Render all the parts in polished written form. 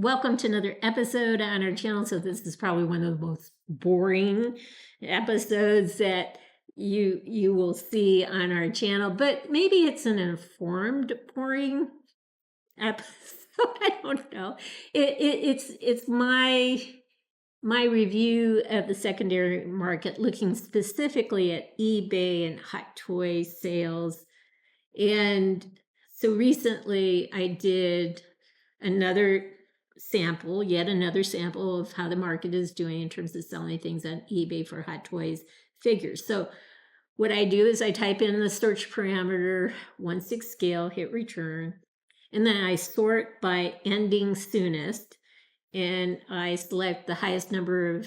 Welcome to another episode on our channel. So this is probably one of the most boring episodes that you will see on our channel, but maybe it's an informed boring episode. I don't know. It's my review of the secondary market, looking specifically at eBay and hot toy sales. And so recently I did yet another sample of how the market is doing in terms of selling things on eBay for hot toys figures. So what I do is I type in the search parameter 1/6 scale, hit return, and then I sort by ending soonest, and I select the highest number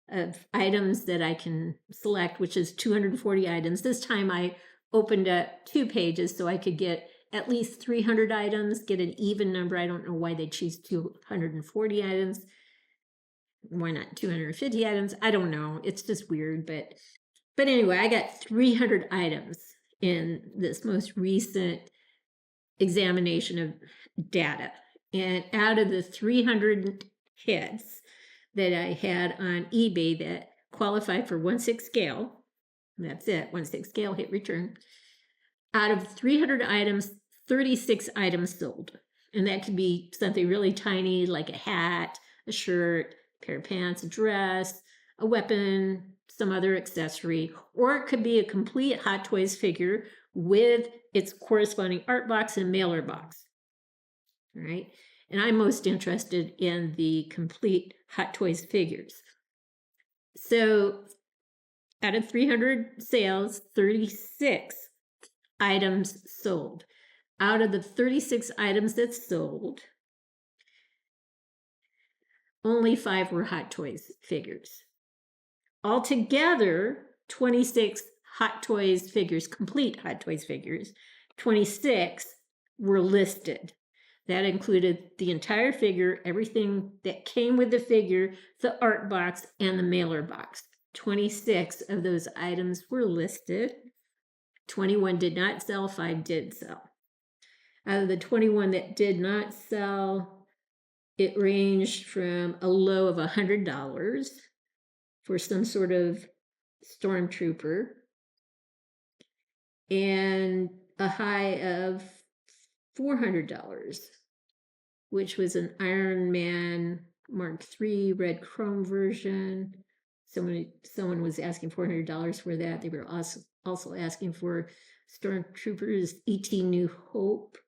of items that I can select, which is 240 items. This time I opened up 2 pages so I could get at least 300 items, get an even number. I don't know why they choose 240 items. Why not 250 items? I don't know. It's just weird. But anyway, I got 300 items in this most recent examination of data. And out of the 300 hits that I had on eBay that qualified for 1/6 scale, that's it, 1/6 scale, hit return. Out of 300 items, 36 items sold. And that could be something really tiny like a hat, a shirt, a pair of pants, a dress, a weapon, some other accessory, or it could be a complete Hot Toys figure with its corresponding art box and mailer box. All right. And I'm most interested in the complete Hot Toys figures. So out of 300 sales, 36 items sold. Out of the 36 items that sold, only 5 were Hot Toys figures. Altogether, 26 Hot Toys figures, complete Hot Toys figures, 26 were listed. That included the entire figure, everything that came with the figure, the art box, and the mailer box. 26 of those items were listed. 21 did not sell, 5 did sell. Out of the 21 that did not sell, it ranged from a low of $100 for some sort of stormtrooper and a high of $400, which was an Iron Man Mark III red chrome version. Someone was asking $400 for that. They were also asking for Stormtroopers E.T. New Hope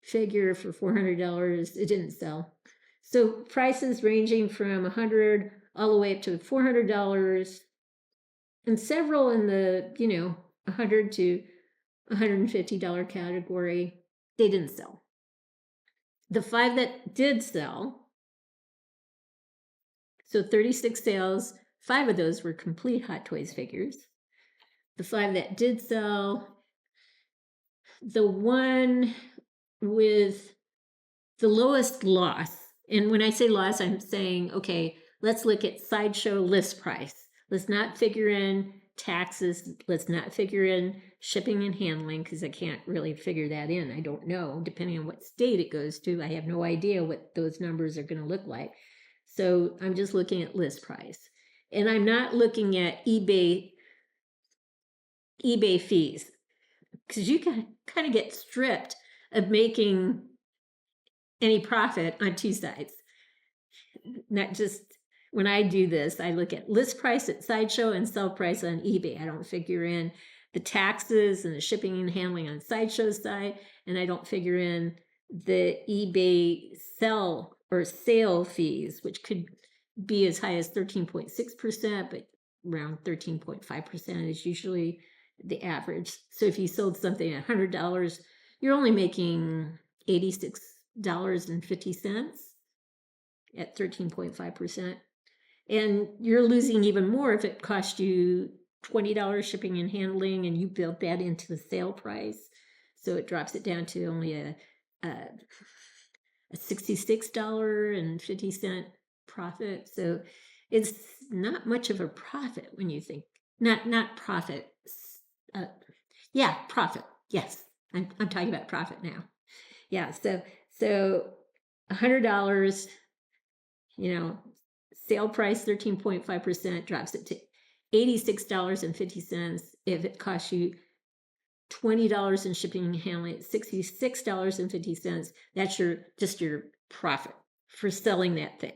figure for $400. It didn't sell. So prices ranging from $100 all the way up to $400, and several in the $100 to $150 category. They didn't sell. The 5 that did sell, so 36 sales, 5 of those were complete Hot Toys figures. The 5 that did sell, the one with the lowest loss, and when I say loss, I'm saying, okay, let's look at Sideshow list price. Let's not figure in taxes. Let's not figure in shipping and handling, because I can't really figure that in. I don't know, depending on what state it goes to. I have no idea what those numbers are going to look like. So I'm just looking at list price. And I'm not looking at eBay fees, because you can kind of get stripped of making any profit on 2 sides. Not just when I do this, I look at list price at Sideshow and sell price on eBay. I don't figure in the taxes and the shipping and handling on Sideshow's side, and I don't figure in the eBay sale fees, which could be as high as 13.6%, but around 13.5% is usually the average. So if you sold something at $100, you're only making $86.50 at 13.5%. And you're losing even more if it cost you $20 shipping and handling and you built that into the sale price. So it drops it down to only a $66.50 profit. So it's not much of a profit when you think, not profit. Profit. Yes, I'm talking about profit now. Yeah, so $100, sale price 13.5%, drops it to $86.50. If it costs you $20 in shipping and handling, $66.50. That's your profit for selling that thing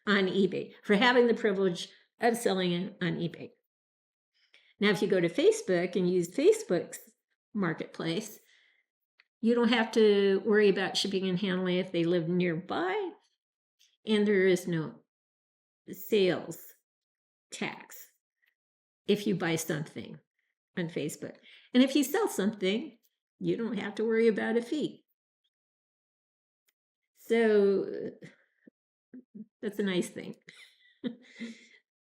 on eBay, for having the privilege of selling it on eBay. Now, if you go to Facebook and use Facebook's marketplace, you don't have to worry about shipping and handling if they live nearby, and there is no sales tax if you buy something on Facebook. And if you sell something, you don't have to worry about a fee. So that's a nice thing.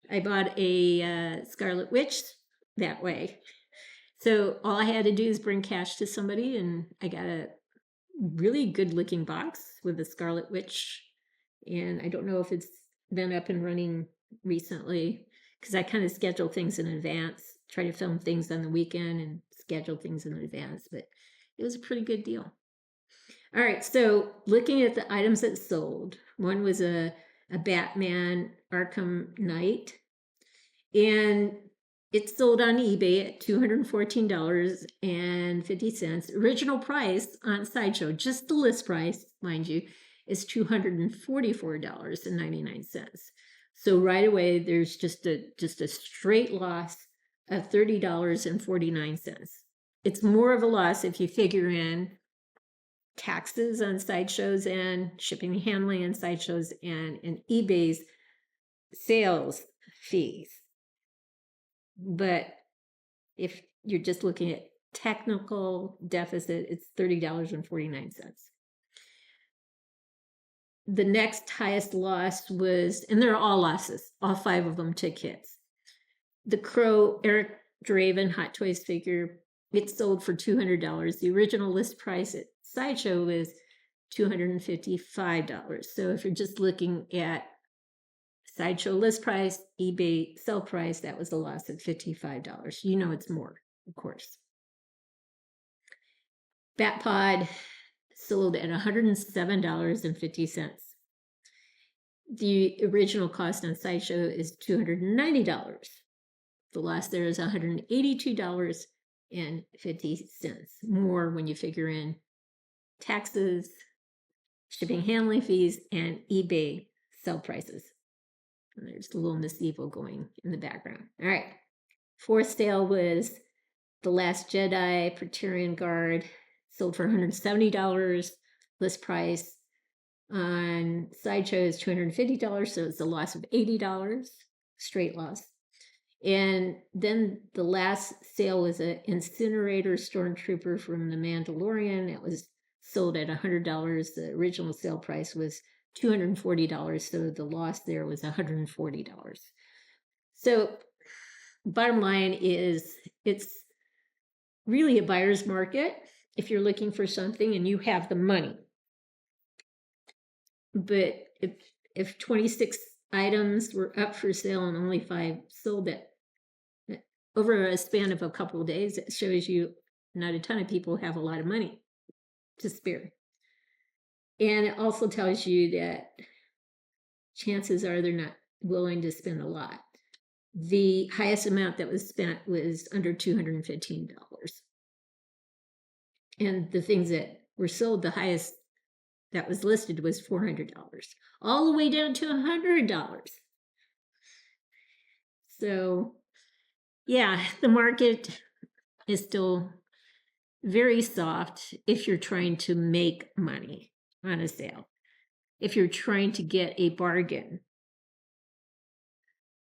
I bought a Scarlet Witch that way. So all I had to do is bring cash to somebody, and I got a really good looking box with the Scarlet Witch. And I don't know if it's been up and running recently, because I kind of schedule things in advance, try to film things on the weekend and schedule things in advance, but it was a pretty good deal. All right, so looking at the items that sold, one was a Batman Arkham Knight, and it sold on eBay at $214.50. Original price on Sideshow, just the list price, mind you, is $244.99. So right away, there's just a straight loss of $30.49. It's more of a loss if you figure in taxes on Sideshow's and shipping and handling on Sideshow's and eBay's sales fees. But if you're just looking at technical deficit, it's $30.49. The next highest loss was, and they're all losses, all 5 of them took hits. The Crow Eric Draven Hot Toys figure, it sold for $200. The original list price at Sideshow was $255. So if you're just looking at Sideshow list price, eBay sell price, that was a loss of $55. It's more, of course. Batpod sold at $107.50. The original cost on Sideshow is $290. The loss there is $182.50. More when you figure in taxes, shipping handling fees, and eBay sell prices. And there's a little Miss Evil going in the background. All right. Fourth sale was The Last Jedi Praetorian Guard, sold for $170. List price on Sideshow is $250, so it's a loss of $80, straight loss. And then the last sale was an Incinerator Stormtrooper from The Mandalorian. It was sold at $100. The original sale price was $240, so the loss there was $140. So bottom line is, it's really a buyer's market if you're looking for something and you have the money. But if 26 items were up for sale and only 5 sold, it over a span of a couple of days, it shows you not a ton of people have a lot of money to spare. And it also tells you that chances are they're not willing to spend a lot. The highest amount that was spent was under $215. And the things that were sold, the highest that was listed was $400, all the way down to $100. So, yeah, the market is still very soft if you're trying to make money on a sale. If you're trying to get a bargain,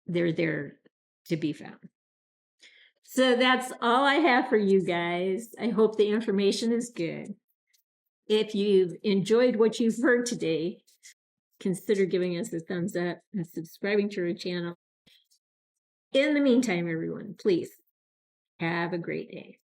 they're there to be found. So that's all I have for you guys. I hope the information is good. If you've enjoyed what you've heard today, consider giving us a thumbs up and subscribing to our channel. In the meantime, everyone, please have a great day.